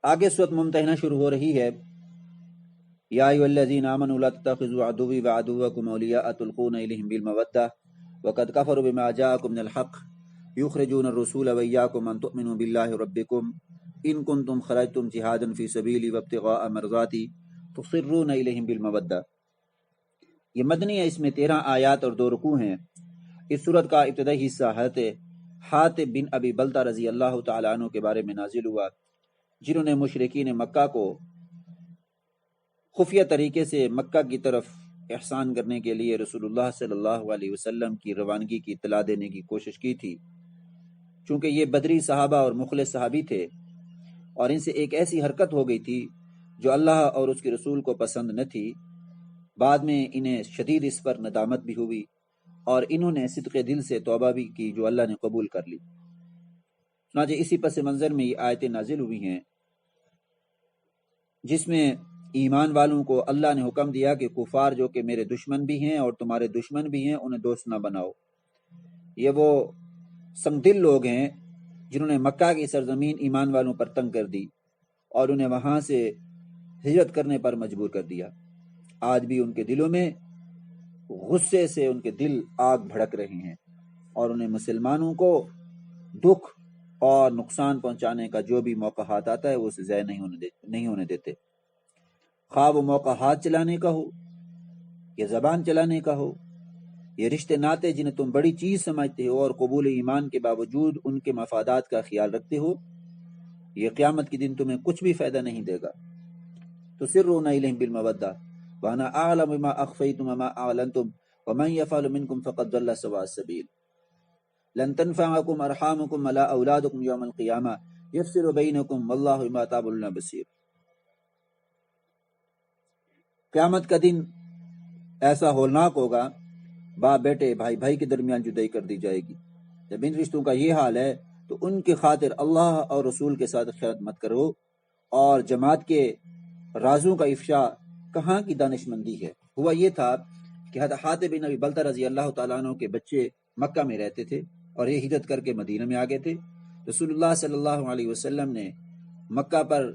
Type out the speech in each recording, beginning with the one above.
آگے سورۃ ممتحنہ شروع ہو رہی ہے۔ یا ایھا الذین آمنوا لا تتخذوا عدوی وعدوکم اولیاء تلقون الیہم بالمودۃ وقد کفروا بما جاءکم من الحق یخرجون الرسول وایاکم ان تؤمنوا باللہ ربکم ان کنتم خرجتم جہادا فی سبیلی وابتغاء مرضاتی تصرون الیہم بالمودۃ۔ یہ مدنی ہے، اس میں 13 آیات اور 2 رکوع ہیں۔ اس سورت کا ابتدائی حصہ حضرت حاطب بن ابی بلتہ رضی اللہ تعالیٰ عنہ کے بارے میں نازل ہوا، جنہوں نے مشرکین مکہ کو خفیہ طریقے سے مکہ کی طرف احسان کرنے کے لیے رسول اللہ صلی اللہ علیہ وسلم کی روانگی کی اطلاع دینے کی کوشش کی تھی۔ چونکہ یہ بدری صحابہ اور مخلص صحابی تھے اور ان سے ایک ایسی حرکت ہو گئی تھی جو اللہ اور اس کے رسول کو پسند نہ تھی، بعد میں انہیں شدید اس پر ندامت بھی ہوئی اور انہوں نے صدق دل سے توبہ بھی کی جو اللہ نے قبول کر لی۔ چنانچہ اسی پس منظر میں یہ آیتیں نازل ہوئی ہیں جس میں ایمان والوں کو اللہ نے حکم دیا کہ کفار جو کہ میرے دشمن بھی ہیں اور تمہارے دشمن بھی ہیں انہیں دوست نہ بناؤ۔ یہ وہ سنگ دل لوگ ہیں جنہوں نے مکہ کی سرزمین ایمان والوں پر تنگ کر دی اور انہیں وہاں سے ہجرت کرنے پر مجبور کر دیا۔ آج بھی ان کے دلوں میں غصے سے ان کے دل آگ بھڑک رہے ہیں اور انہیں مسلمانوں کو دکھ اور نقصان پہنچانے کا جو بھی موقع ہاتھ آتا ہے وہ اسے ضائع نہیں ہونے دیتے، خواہ وہ موقع ہاتھ چلانے کا ہو یا زبان چلانے کا ہو۔ یہ رشتے ناتے جنہیں تم بڑی چیز سمجھتے ہو اور قبول ایمان کے باوجود ان کے مفادات کا خیال رکھتے ہو، یہ قیامت کے دن تمہیں کچھ بھی فائدہ نہیں دے گا۔ تسرون الیہم بالمودۃ وانا اعلم بما اخفیتم وما اعلنتم ومن یفعل منکم فقد ضل سواء السبیل لن تنفعکم ارحامکم ولا اولادکم یوم القیامہ یفصل بینکم واللہ بما تعملون بصیر۔ قیامت کا دن ایسا ہولناک ہوگا، باپ بیٹے بھائی بھائی کے درمیان جدائی کر دی جائے گی۔ جب ان رشتوں کا یہ حال ہے تو ان کی خاطر اللہ اور رسول کے ساتھ خیانت مت کرو، اور جماعت کے رازوں کا افشا کہاں کی دانش مندی ہے۔ ہوا یہ تھا کہ حضرت حاطب بن ابی بلتہ رضی اللہ تعالیٰ عنہ کے بچے مکہ میں رہتے تھے اور یہ ہجرت کر کے مدینہ میں آ گئے تھے۔ رسول اللہ صلی اللہ علیہ وسلم نے مکہ پر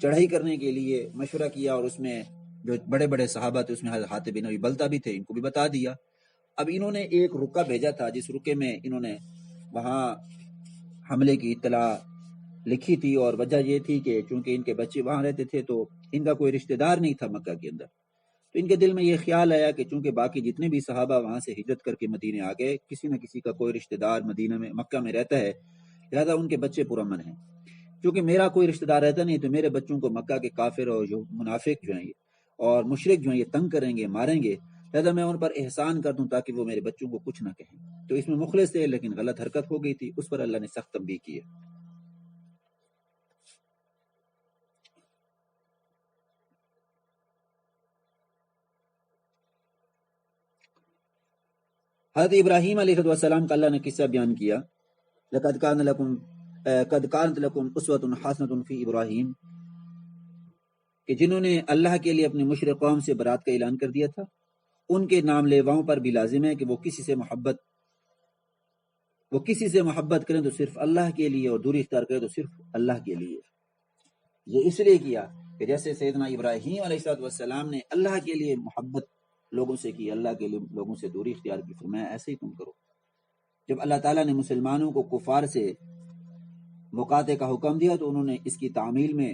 چڑھائی کرنے کے لیے مشورہ کیا اور اس میں جو بڑے بڑے صحابہ تھے اس میں حضرت حاطب بن ابی بلتہ بھی تھے، ان کو بھی بتا دیا۔ اب انہوں نے ایک رکہ بھیجا تھا جس رکے میں انہوں نے وہاں حملے کی اطلاع لکھی تھی، اور وجہ یہ تھی کہ چونکہ ان کے بچے وہاں رہتے تھے تو ان کا کوئی رشتہ دار نہیں تھا مکہ کے اندر، تو ان کے دل میں یہ خیال آیا کہ چونکہ باقی جتنے بھی صحابہ وہاں سے ہجرت کر کے مدینے آ گئے، کسی نہ کسی کا کوئی رشتہ دار مدینہ میں مکہ میں رہتا ہے، لہذا ان کے بچے پرامن ہیں۔ چونکہ میرا کوئی رشتہ دار رہتا نہیں تو میرے بچوں کو مکہ کے کافر اور جو منافق جو ہیں اور مشرک جو ہیں یہ تنگ کریں گے، ماریں گے، لہذا میں ان پر احسان کر دوں تاکہ وہ میرے بچوں کو کچھ نہ کہیں۔ تو اس میں مخلص تھے لیکن غلط حرکت ہو گئی تھی، اس پر اللہ نے سخت تنبیہ کی ہے۔ حضرت ابراہیم علیہ السلام کا اللہ نے قصہ بیان کیا، لقد كانت لكم اسوة حسنة في ابراہیم، کہ جنہوں نے اللہ کے لیے اپنے مشرک قوم سے برات کا اعلان کر دیا تھا، ان کے نام لیواؤں پر بھی لازم ہے کہ وہ کسی سے محبت کریں تو صرف اللہ کے لیے اور دوری اختیار کریں تو صرف اللہ کے لیے۔ یہ اس لیے کیا کہ جیسے سیدنا ابراہیم علیہ السلام نے اللہ کے لیے محبت لوگوں سے کی، اللہ کے لیے لوگوں سے دوری اختیار کی، فرمایا ایسے ہی تم کرو۔ جب اللہ تعالیٰ نے مسلمانوں کو کفار سے مقاطعے کا حکم دیا تو انہوں نے اس کی تعمیل میں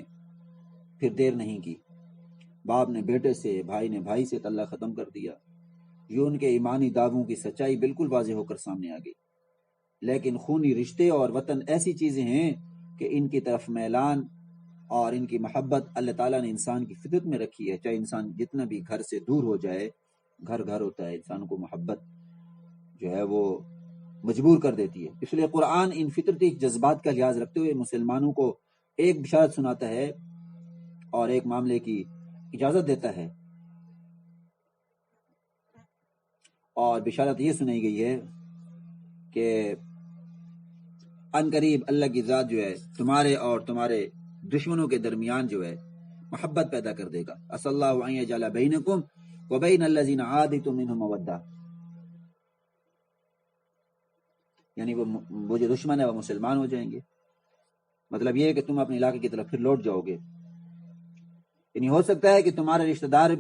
پھر دیر نہیں کی، باپ نے بیٹے سے، بھائی نے بھائی سے تعلق ختم کر دیا۔ یہ ان کے ایمانی دعووں کی سچائی بالکل واضح ہو کر سامنے آ گئی۔ لیکن خونی رشتے اور وطن ایسی چیزیں ہیں کہ ان کی طرف میلان اور ان کی محبت اللہ تعالیٰ نے انسان کی فطرت میں رکھی ہے، چاہے انسان جتنا بھی گھر سے دور ہو جائے، گھر گھر ہوتا ہے، انسان کو محبت جو ہے وہ مجبور کر دیتی ہے۔ اس لیے قرآن ان فطرتی جذبات کا لحاظ رکھتے ہوئے مسلمانوں کو ایک بشارت سناتا ہے اور ایک معاملے کی اجازت دیتا ہے، اور بشارت یہ سنائی گئی ہے کہ ان قریب اللہ کی ذات جو ہے تمہارے اور تمہارے دشمنوں کے درمیان جو ہے محبت پیدا کر دے گا۔ اصلی اللہ ان یجعل بینکم وبین الذین عادیتم منہم مودہ، یعنی وہ جو دشمن ہے وہ مسلمان ہو جائیں گے مطلب یہ ہے کہ تم اپنے علاقے کی طرف پھر لوٹ جاؤ گے. یعنی ہو سکتا ہے کہ تمہارے رشتہ دار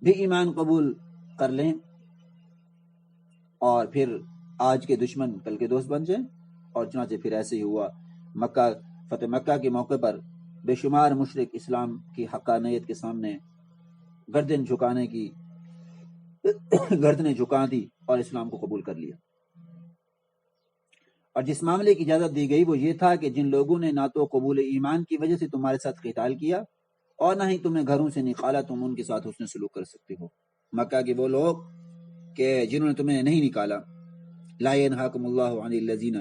بھی ایمان قبول کر لیں اور پھر آج کے دشمن کل کے دوست بن جائیں. اور چنانچہ پھر ایسے ہی ہوا. فتح مکہ کے موقع پر بے شمار مشرک اسلام کی حقانیت کے سامنے گردنیں جھکا دی اور اسلام کو قبول کر لیا. اور جس معاملے کی اجازت دی گئی وہ یہ تھا کہ جن لوگوں نے نہ تو قبول ایمان کی وجہ سے تمہارے ساتھ قتال کیا اور نہ ہی تمہیں گھروں سے نکالا، تم ان کے ساتھ حسن سلوک کر سکتے ہو. مکہ کے وہ لوگ کہ جنہوں نے تمہیں نہیں نکالا، لا ینہاکم اللہ عن الذین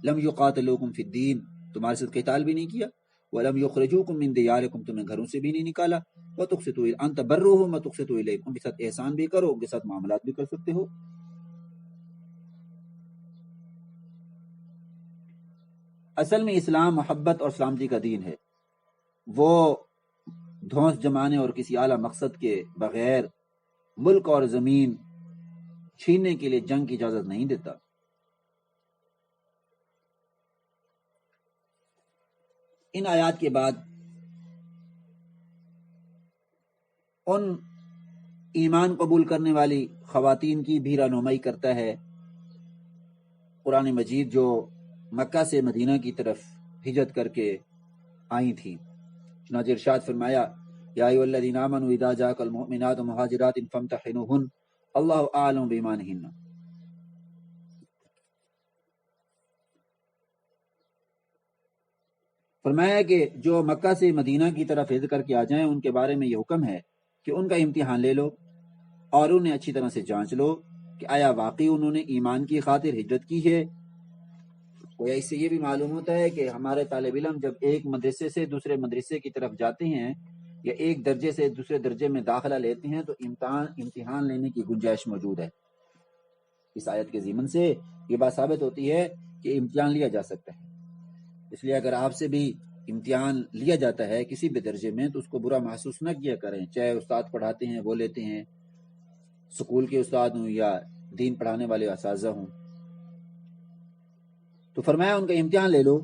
لم یقاتلوکم فی الدین، تمہارے ساتھ قتال بھی نہیں کیا، ولم یخرجوکم من دیارکم، تمہیں گھروں سے بھی نہیں نکالا، وتقسطوا ان تبروہم وتقسطوا الیہم، ان کے ساتھ احسان بھی کرو، ان کے ساتھ معاملات بھی کر سکتے ہو. اصل میں اسلام محبت اور سلامتی کا دین ہے. وہ دھونس جمانے اور کسی اعلیٰ مقصد کے بغیر ملک اور زمین چھیننے کے لیے جنگ کی اجازت نہیں دیتا. ان آیات کے بعد ان ایمان قبول کرنے والی خواتین کی بھی رہنمائی کرتا ہے قرآن مجید جو مکہ سے مدینہ کی طرف ہجرت کر کے آئی تھی. چنانچہ ارشاد فرمایا یا ایھا الذین آمنوا اذا جاءکم المؤمنات مہاجرات فامتحنوہن اللہ اعلم بایمانہن. فرمایا کہ جو مکہ سے مدینہ کی طرف ہجرت کر کے آ جائیں ان کے بارے میں یہ حکم ہے کہ ان کا امتحان لے لو اور انہیں اچھی طرح سے جانچ لو کہ آیا واقعی انہوں نے ایمان کی خاطر ہجرت کی ہے. گویا اس سے یہ بھی معلوم ہوتا ہے کہ ہمارے طالب علم جب ایک مدرسے سے دوسرے مدرسے کی طرف جاتے ہیں یا ایک درجے سے دوسرے درجے میں داخلہ لیتے ہیں تو امتحان لینے کی گنجائش موجود ہے. اس آیت کے ضمن سے یہ بات ثابت ہوتی ہے کہ امتحان لیا جا سکتا ہے. اس لیے اگر آپ سے بھی امتحان لیا جاتا ہے کسی بھی درجے میں تو اس کو برا محسوس نہ کیا کریں، چاہے استاد پڑھاتے ہیں وہ لیتے ہیں، سکول کے استاد ہوں یا دین پڑھانے والے اساتذہ ہوں. تو فرمایا ان کا امتحان لے لو.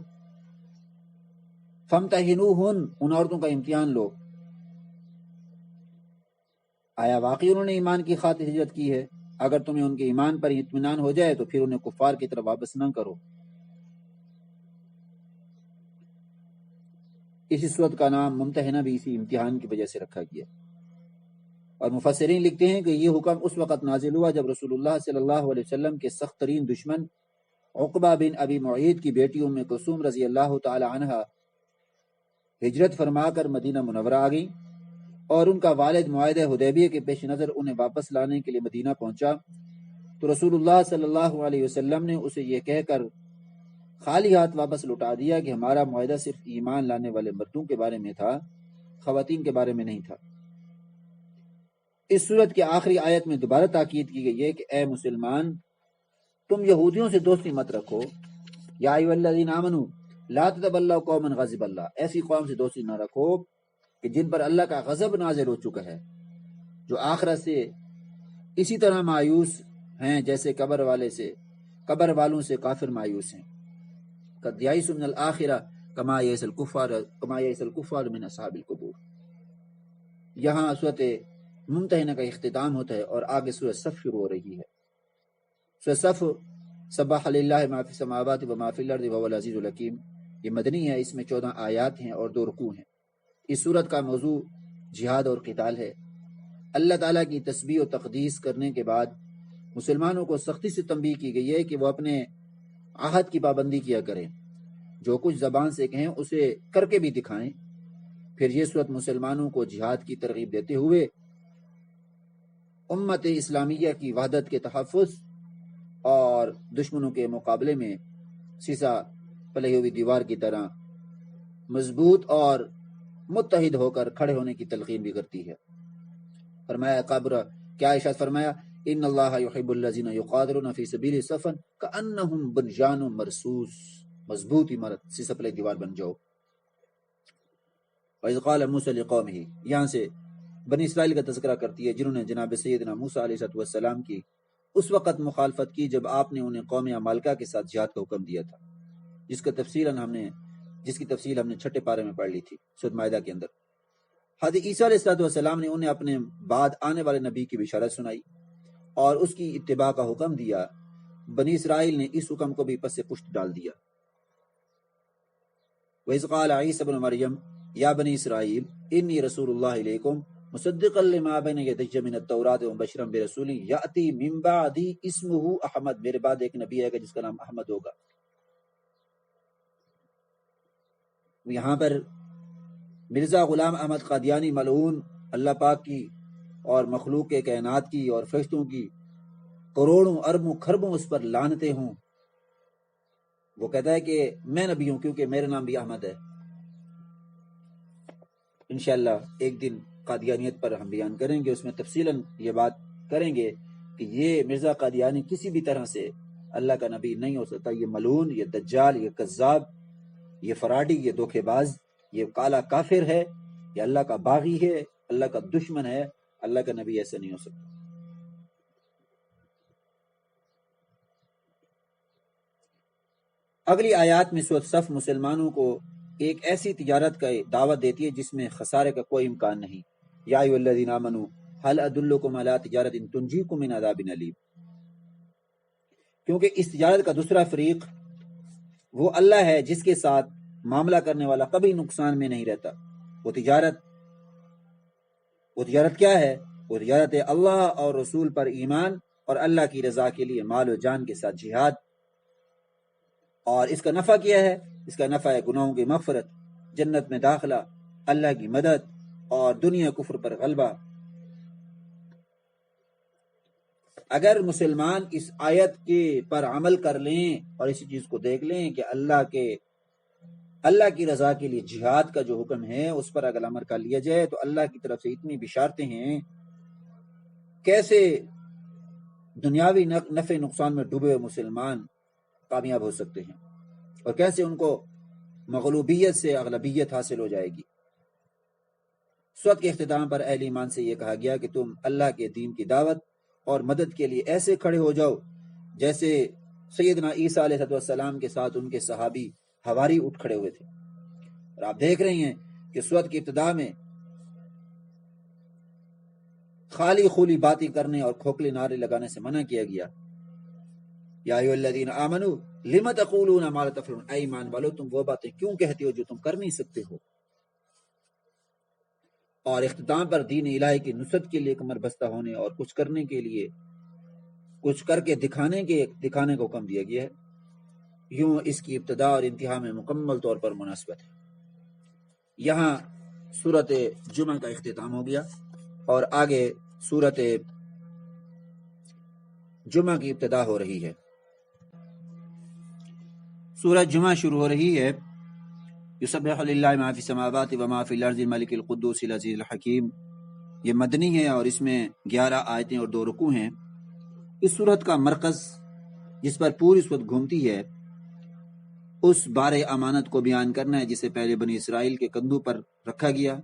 فامتحنوہن، ان عورتوں کا امتحان لو، آیا واقعی انہوں نے ایمان کی خاطر ہجرت کی ہے. اگر تمہیں ان کے ایمان پر اطمینان ہو جائے تو پھر انہیں کفار کی طرف واپس نہ کرو. اسی صورت کا نام ممتحنہ بھی اسی امتحان کی وجہ سے رکھا گیا. اور مفسرین لکھتے ہیں کہ یہ حکم اس وقت نازل ہوا جب رسول اللہ صلی اللہ علیہ وسلم کے سخت ترین دشمن عقبہ بن ابی معیط کی بیٹی ام کلثوم رضی اللہ تعالی عنہا ہجرت فرما کر مدینہ منورہ آ گئی اور ان کا والد معاہدہ حدیبیہ کے پیش نظر انہیں واپس لانے کے لیے مدینہ پہنچا تو رسول اللہ صلی اللہ علیہ وسلم نے اسے یہ کہہ کر خالی ہاتھ واپس لوٹا دیا کہ ہمارا معاہدہ صرف ایمان لانے والے مردوں کے بارے میں تھا، خواتین کے بارے میں نہیں تھا. اس صورت کے آخری آیت میں دوبارہ تاکید کی گئی ہے کہ اے مسلمان تم یہودیوں سے دوستی مت رکھو. یا ایھا الذین آمنوا لا تتولوا قوما غضب اللہ، ایسی قوم سے دوستی نہ رکھو کہ جن پر اللہ کا غضب نازل ہو چکا ہے، جو آخرت سے اسی طرح مایوس ہیں جیسے قبر والوں سے کافر مایوس ہیں. قد یئسوا من الآخرہ کما یئس الکفار من اصحاب القبور. یہاں صورت ممتحنہ کا اختتام ہوتا ہے اور آگے سورۃ صف شروع ہو رہی ہے. سورۃ صف سبح للہ ما فی السماوات و ما فی الارض وهو العزیز الحکیم، یہ مدنی ہے، اس میں 14 آیات ہیں اور 2 رکوع ہیں. اس سورت کا موضوع جہاد اور قتال ہے. اللہ تعالیٰ کی تسبیح و تقدیس کرنے کے بعد مسلمانوں کو سختی سے تنبیہ کی گئی ہے کہ وہ اپنے عہد کی پابندی کیا کریں، جو کچھ زبان سے کہیں اسے کر کے بھی دکھائیں. پھر یہ سورت مسلمانوں کو جہاد کی ترغیب دیتے ہوئے امت اسلامیہ کی وحدت کے تحفظ اور دشمنوں کے مقابلے میں سیسا پلئی ہوئی دیوار کی طرح مضبوط اور متحد ہو کر کھڑے ہونے کی تلقین بھی کرتی ہے. فرمایا کیا ارشاد فرمایا ان اللہ یحب الذین یقاتلون فی سبیلہ صفا کأنہم بنیان مرصوص، مضبوط عمارت سیسا پلئی دیوار بن جاؤ. وَإِذْ قَالَ مُوسَىٰ لِقَوْمِهِ، یہاں سے بنی اسرائیل کا تذکرہ کرتی ہے جنہوں نے جناب سیدنا موسیٰ علیہ السلام کی اس وقت مخالفت کی جب آپ نے انہیں قوم عمالقہ کے ساتھ جہاد کا حکم دیا تھا. جس کی تفصیل ہم نے چھٹے پارے میں پڑھ لی تھی سورۃ مائدہ کے اندر۔ حضرت عیسیٰ علیہ السلام نے انہیں اپنے بعد آنے والے نبی کی بشارت سنائی اور اس کی اتباع کا حکم دیا۔ بنی اسرائیل نے اس حکم کو بھی پس پشت ڈال دیا۔ وَإِذْ قَالَ عِيسَى ابْنُ مَرْيَمَ يَا بَنِي إِسْرَائِيلَ إِنِّي رَسُولُ اللَّهِ إِلَيْكُمْ مُصَدِّقًا لِمَا بَيْنَ يَدَيَّ مِنَ التَّوْرَاةِ وَمُبَشِّرًا بِرَسُولٍ يَأْتِي مِن بَعْدِي اسْمُهُ احمد، میرے بعد ایک نبی آئے گا جس کا نام احمد ہوگا۔ یہاں پر مرزا غلام احمد قادیانی ملعون، اللہ پاک کی اور مخلوق کے کائنات کی اور فرشتوں کی کروڑوں اربوں کھربوں اس پر لعنتیں ہوں، وہ کہتا ہے کہ میں نبی ہوں کیونکہ میرا نام بھی احمد ہے۔ انشاءاللہ ایک دن قادیانیت پر ہم بیان کریں گے، اس میں تفصیلاً یہ بات کریں گے کہ یہ مرزا قادیانی کسی بھی طرح سے اللہ کا نبی نہیں ہو سکتا۔ یہ ملعون، یہ دجال، یہ کذاب، یہ فراڈی، یہ دھوکے باز، یہ کالا کافر ہے، یہ اللہ کا باغی ہے، اللہ کا دشمن ہے۔ اللہ کا نبی ایسے نہیں ہو سکتا۔ اگلی آیات میں سورۃ صف مسلمانوں کو ایک ایسی تجارت کا دعوت دیتی ہے جس میں خسارے کا کوئی امکان نہیں۔ یا ایھا الذین آمنوا هل ادلکم علی تجارۃ تنجیکم من عذاب الیم، کیونکہ اس تجارت کا دوسرا فریق وہ اللہ ہے جس کے ساتھ معاملہ کرنے والا کبھی نقصان میں نہیں رہتا۔ وہ تجارت کیا ہے؟ وہ تجارت ہے اللہ اور رسول پر ایمان اور اللہ کی رضا کے لیے مال و جان کے ساتھ جہاد۔ اور اس کا نفع کیا ہے؟ اس کا نفع ہے گناہوں کی مغفرت، جنت میں داخلہ، اللہ کی مدد اور دنیا کفر پر غلبہ۔ اگر مسلمان اس آیت کے پر عمل کر لیں اور اسی چیز کو دیکھ لیں کہ اللہ کی رضا کے لیے جہاد کا جو حکم ہے اس پر اگر عمل کر لیا جائے تو اللہ کی طرف سے اتنی بشارتیں ہیں، کیسے دنیاوی نفع نقصان میں ڈوبے ہوئے مسلمان کامیاب ہو سکتے ہیں اور کیسے ان کو مغلوبیت سے اغلبیت حاصل ہو جائے گی۔ سورت کے اختتام پر اہل ایمان سے یہ کہا گیا کہ تم اللہ کے دین کی دعوت اور مدد کے لیے ایسے کھڑے ہو جاؤ جیسے سیدنا عیسیٰ علیہ السلام کے ساتھ ان کے صحابی حواری اٹھ کھڑے ہوئے تھے۔ اور آپ دیکھ رہے ہیں کہ سورت کی ابتدا میں خالی خولی باتیں کرنے اور کھوکھلے نعرے لگانے سے منع کیا گیا۔ یا ایھا الذین آمنوا لم تقولون ما لا تفعلون، اے ایمان والو تم وہ باتیں کیوں کہتے ہو جو تم کر نہیں سکتے ہو۔ اور اختتام پر دین الہی کی نصرت کے لیے کمر بستہ ہونے اور کچھ کرنے کے لیے کچھ کر کے دکھانے کا حکم دیا گیا ہے۔ یوں اس کی ابتدا اور انتہا میں مکمل طور پر مناسبت ہے۔ یہاں سورت جمعہ کا اختتام ہو گیا اور آگے سورت جمعہ کی ابتدا ہو رہی ہے۔ سورت جمعہ شروع ہو رہی ہے، یسبح للہ ما فی السماوات و ما فی الارض الملک القدوس العزیز الحکیم۔ یہ مدنی ہے اور اس میں 11 آیتیں اور 2 رکوع ہیں۔ اس سورت کا مرکز جس پر پوری سورت گھومتی ہے اس بار امانت کو بیان کرنا ہے جسے پہلے بنی اسرائیل کے کندھوں پر رکھا گیا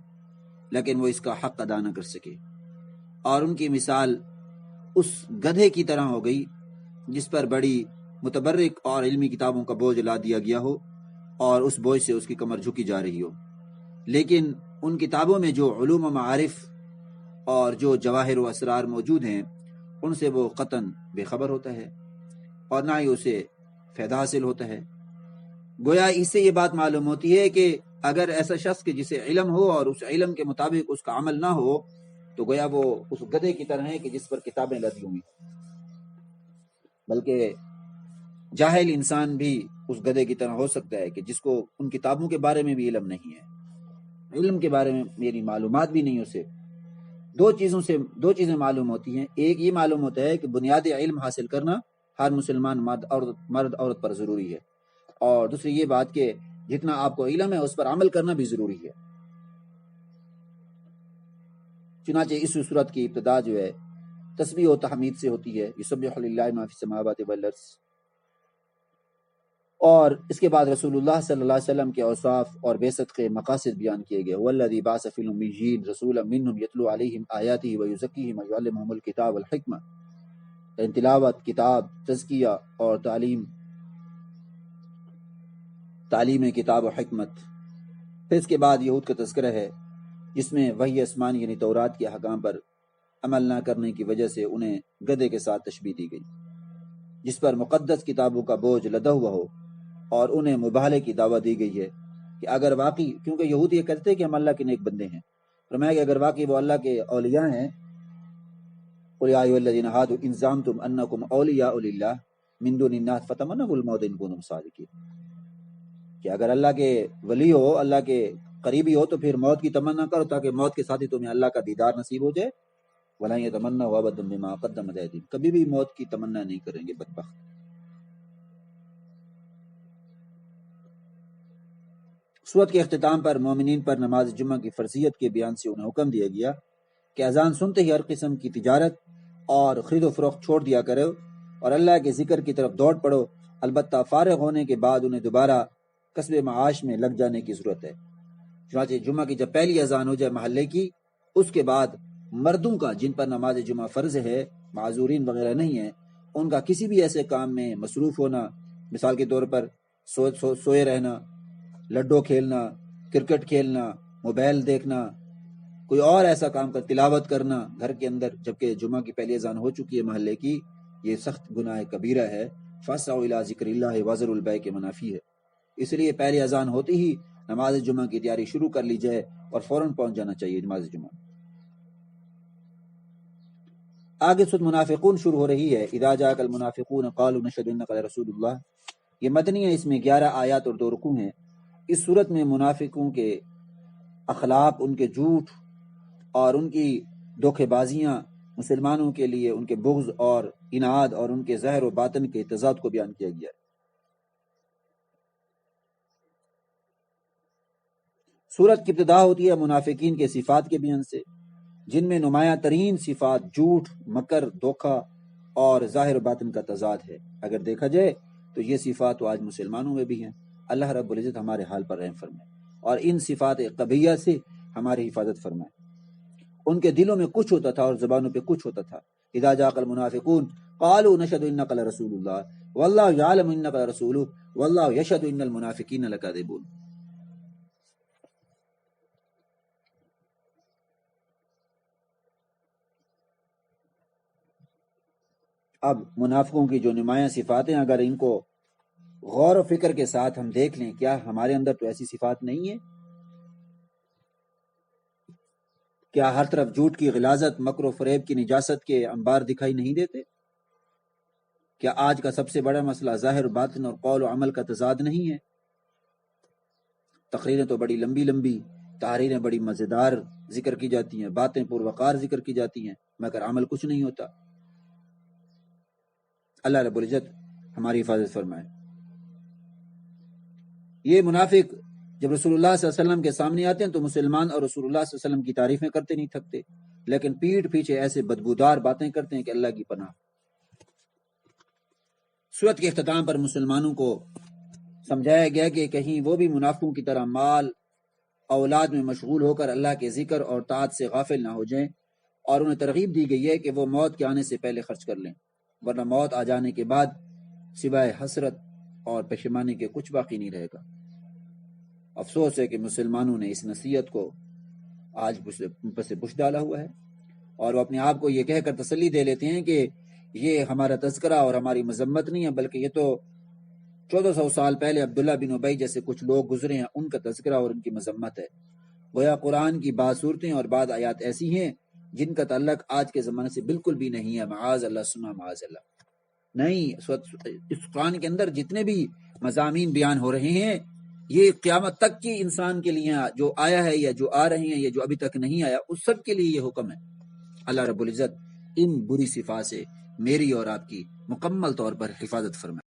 لیکن وہ اس کا حق ادا نہ کر سکے، اور ان کی مثال اس گدھے کی طرح ہو گئی جس پر بڑی متبرک اور علمی کتابوں کا بوجھ لا دیا گیا ہو اور اس بوجھ سے اس کی کمر جھکی جا رہی ہو، لیکن ان کتابوں میں جو علوم و معارف اور جو جواہر و اسرار موجود ہیں ان سے وہ قطعاً بے خبر ہوتا ہے اور نہ ہی اسے فائدہ حاصل ہوتا ہے۔ گویا اس سے یہ بات معلوم ہوتی ہے کہ اگر ایسا شخص کہ جسے علم ہو اور اس علم کے مطابق اس کا عمل نہ ہو تو گویا وہ اس گدھے کی طرح ہے کہ جس پر کتابیں لدی ہوئی، بلکہ جاہل انسان بھی اس گدھے کی طرح ہو سکتا ہے کہ جس کو ان کتابوں کے بارے میں بھی علم نہیں ہے، علم کے بارے میں میری معلومات بھی نہیں اسے۔ دو چیزیں معلوم ہوتی ہیں، ایک یہ معلوم ہوتا ہے کہ بنیادی علم حاصل کرنا ہر مسلمان مرد عورت پر ضروری ہے، اور دوسری یہ بات کہ جتنا آپ کو علم ہے اس پر عمل کرنا بھی ضروری ہے۔ چنانچہ اس صورت کی ابتدا جو ہے تسبیح و تحمید سے ہوتی ہے، یسبح للہ ما فی السماوات والارض، اور اس کے بعد رسول اللہ صلی اللہ علیہ وسلم کے اوصاف اور بعثت کے مقاصد بیان کیے گئے۔ والذی بعث فی الامیین رسولا منہم یتلو علیہم آیاتہ ویزکیہم ویعلمہم الکتاب والحکمہ، تلاوت، کتاب، تزکیہ اور تعلیم۔ تعلیم کتاب و حکمت۔ پھر اس کے بعد یہود کا تذکرہ ہے جس میں وحی آسمانی یعنی تورات کے احکام پر عمل نہ کرنے کی وجہ سے انہیں گدھے کے ساتھ تشبیہ دی گئی، جس پر مقدس کتابوں کا بوجھ لدا ہوا ہو، اور انہیں مباہلے کی دعوت دی گئی ہے کہ اگر واقعی، کیونکہ یہود یہ کہتے ہیں کہ ہم اللہ کے نیک بندے ہیں، فرمایا کہ اگر واقعی وہ اللہ کے اولیاء ہیں، قُلْ يَا أَيُّهَا الَّذِينَ هَادُوا إِن زَعَمْتُمْ أَنَّكُمْ أَوْلِيَاءُ لِلَّهِ مِن دُونِ النَّاسِ فَتَمَنَّوُا الْمَوْتَ إِن كُنتُمْ صَادِقِينَ، کہ اگر اللہ کے ولی ہو، اللہ کے قریبی ہو، تو پھر موت کی تمنا کرو تاکہ موت کے ساتھ ہی تمہیں اللہ کا دیدار نصیب ہو جائے۔ وَلَن يَتَمَنَّوْا أَبَدًا بِمَا قَدَّمَتْ أَيْدِيهِمْ، کبھی بھی موت کی تمنا نہیں کریں گے بدبخت۔ سورت کے اختتام پر مومنین پر نماز جمعہ کی فرضیت کے بیان سے انہیں حکم دیا گیا کہ اذان سنتے ہی ہر قسم کی تجارت اور خرید و فروخت چھوڑ دیا کرو اور اللہ کے ذکر کی طرف دوڑ پڑو، البتہ فارغ ہونے کے بعد انہیں دوبارہ کسب معاش میں لگ جانے کی ضرورت ہے۔ چنانچہ جمعہ کی جب پہلی اذان ہو جائے محلے کی، اس کے بعد مردوں کا جن پر نماز جمعہ فرض ہے، معذورین وغیرہ نہیں ہیں، ان کا کسی بھی ایسے کام میں مصروف ہونا، مثال کے طور پر سوئے رہنا، لڈو کھیلنا، کرکٹ کھیلنا، موبائل دیکھنا، کوئی اور ایسا کام کر، تلاوت کرنا گھر کے اندر، جبکہ جمعہ کی پہلی اذان ہو چکی ہے محلے کی، یہ سخت گناہ کبیرہ ہے۔ فَاسْعَوْا إِلَىٰ ذِكْرِ اللَّهِ وَذَرُوا الْبَيْعَ کے منافی ہے، اس لیے پہلی اذان ہوتے ہی نماز جمعہ کی تیاری شروع کر لی جائے اور فوراً پہنچ جانا چاہیے نماز جمعہ۔ آگے سورۃ منافقون شروع ہو رہی ہے۔ اذا جاءك المنافقون قالوا نشهد انك لرسول اللہ، یہ مدنی ہے، اس میں 11 آیات اور 2 رکوع ہیں۔ اس صورت میں منافقوں کے اخلاق، ان کے جھوٹ اور ان کی دھوکے بازیاں، مسلمانوں کے لیے ان کے بغض اور اناد اور ان کے ظاہر و باطن کے تضاد کو بیان کیا گیا ہے۔ سورت کی ابتدا ہوتی ہے منافقین کے صفات کے بیان سے، جن میں نمایاں ترین صفات جھوٹ، مکر، دھوکہ اور ظاہر و باطن کا تضاد ہے۔ اگر دیکھا جائے تو یہ صفات تو آج مسلمانوں میں بھی ہیں۔ اللہ رب العزت ہمارے حال پر رحم فرمائے اور ان صفات قبیحہ سے ہماری حفاظت فرمائے۔ ان کے دلوں میں کچھ ہوتا تھا اور زبانوں پہ کچھ ہوتا تھا۔ اذا جاءك المنافقون قالوا نشهد انك لرسول الله والله يعلم انك لرسوله والله يشهد ان المنافقين لكاذبون۔ اب منافقوں کی جو نمایاں صفات ہیں، اگر ان کو غور و فکر کے ساتھ ہم دیکھ لیں، کیا ہمارے اندر تو ایسی صفات نہیں ہیں؟ کیا ہر طرف جھوٹ کی غلاظت، مکر و فریب کی نجاست کے انبار دکھائی نہیں دیتے؟ کیا آج کا سب سے بڑا مسئلہ ظاہر و باطن اور قول و عمل کا تضاد نہیں ہے؟ تقریریں تو بڑی لمبی لمبی، تحریریں بڑی مزیدار ذکر کی جاتی ہیں، باتیں پروقار ذکر کی جاتی ہیں، مگر عمل کچھ نہیں ہوتا۔ اللہ رب العزت ہماری حفاظت فرمائے۔ یہ منافق جب رسول اللہ صلی اللہ علیہ وسلم کے سامنے آتے ہیں تو مسلمان اور رسول اللہ صلی اللہ علیہ وسلم کی تعریفیں کرتے نہیں تھکتے، لیکن پیٹھ پیچھے ایسے بدبودار باتیں کرتے ہیں کہ اللہ کی پناہ۔ سورت کے اختتام پر مسلمانوں کو سمجھایا گیا کہ کہیں وہ بھی منافقوں کی طرح مال اولاد میں مشغول ہو کر اللہ کے ذکر اور طاعت سے غافل نہ ہو جائیں، اور انہیں ترغیب دی گئی ہے کہ وہ موت کے آنے سے پہلے خرچ کر لیں، ورنہ موت آ جانے کے بعد سوائے حسرت اور پشیمانی کے کچھ باقی نہیں رہے گا۔ افسوس ہے کہ مسلمانوں نے اس نصیحت کو آج پس پش ڈالا ہوا ہے، اور وہ اپنے آپ کو یہ کہہ کر تسلی دے لیتے ہیں کہ یہ ہمارا تذکرہ اور ہماری مذمت نہیں ہے، بلکہ یہ تو 1400 سال پہلے عبداللہ بن ابی جیسے کچھ لوگ گزرے ہیں، ان کا تذکرہ اور ان کی مذمت ہے۔ گویا قرآن کی بعض صورتیں اور بعض آیات ایسی ہیں جن کا تعلق آج کے زمانے سے بالکل بھی نہیں ہے، معاذ اللہ سنا معاذ اللہ۔ نہیں، اس قرآن کے اندر جتنے بھی مضامین بیان ہو رہے ہیں، یہ قیامت تک کی انسان کے لیے جو آیا ہے یا جو آ رہے ہیں یا جو ابھی تک نہیں آیا، اس سب کے لیے یہ حکم ہے۔ اللہ رب العزت ان بری صفات سے میری اور آپ کی مکمل طور پر حفاظت فرمائے۔